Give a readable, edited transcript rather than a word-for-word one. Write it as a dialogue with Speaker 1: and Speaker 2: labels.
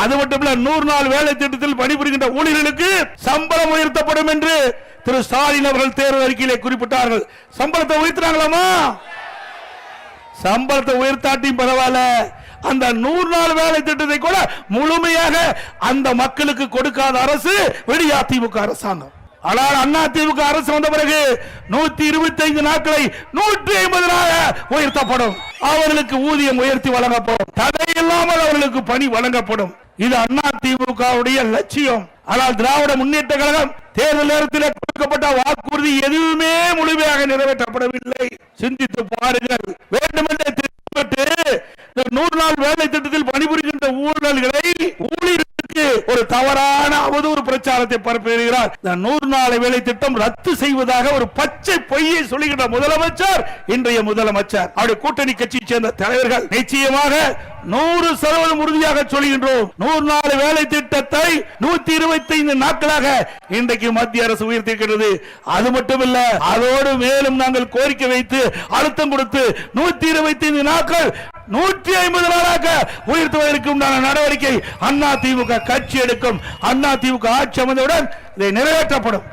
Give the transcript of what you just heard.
Speaker 1: அது மட்டுமல்ல 100 நாள் வேலை திட்டத்தில் பணிபுரிகின்ற ஊழியர்களுக்கு சம்பளம் உயர்த்தப்படும் என்று திரு ஸ்டாலின் அவர்கள் தேர்தல் அறிக்கையிலே குறிப்பிட்டார்கள். சம்பளத்தை உயர்த்தினாங்களாமா? சம்பளத்தை உயர்த்தாட்டியும் பரவாயில்ல, அந்த 100 நாள் வேலை திட்டத்தை கூட முழுமையாக அந்த மக்களுக்கு கொடுக்காத அரசு அதிமுக அரசாங்கம். ஆனால் அதிமுக அரசு வந்த பிறகு 125 நாட்களை 150 உயர்த்தப்படும். அவர்களுக்கு ஊதியம் உயர்த்தி வழங்கப்படும். தடையில்லாமல் அவர்களுக்கு பணி வழங்கப்படும். இது அதிமுகவுடைய லட்சியம். ஆனால் திராவிட முன்னேற்ற கழகம் தேர்தல் நேரத்தில் கொடுக்கப்பட்ட வாக்குறுதி எதுவுமே முழுமையாக நிறைவேற்றப்படவில்லை. சிந்தித்து பாருங்கள். வேண்டுமென்றே திட்டமிட்டு 100 நாள் வேலை திட்டத்தில் பணிபுரிகின்ற ஊழியர்களுக்கு ஒரு தவறான அவதூறு பிரச்சாரத்தை பரப்புகிறார். 100 நாள் வேலை திட்டம் ரத்து செய்வதாக ஒரு பச்சை பொய்யை சொல்லுகின்ற முதலமைச்சர், இன்றைய முதலமைச்சர், அவருடைய கூட்டணி கட்சியை சேர்ந்த தலைவர்கள் நிச்சயமாக 100% உறுதியாக சொல்கின்றோம். 100 நாள் வேலை திட்டத்தை 125 நாட்களாக இன்றைக்கு மத்திய அரசு உயர்த்திருக்கிறது. அது மட்டுமல்ல, அதோடு மேலும் நாங்கள் கோரிக்கை வைத்து அழுத்தம் கொடுத்து 125 நாட்கள் 150 நாளாக உயர்த்துவதற்கு உண்டான நடவடிக்கை அதிமுக கட்சி எடுக்கும். அதிமுக ஆட்சி அமைந்தவுடன் இதை நிறைவேற்றப்படும்.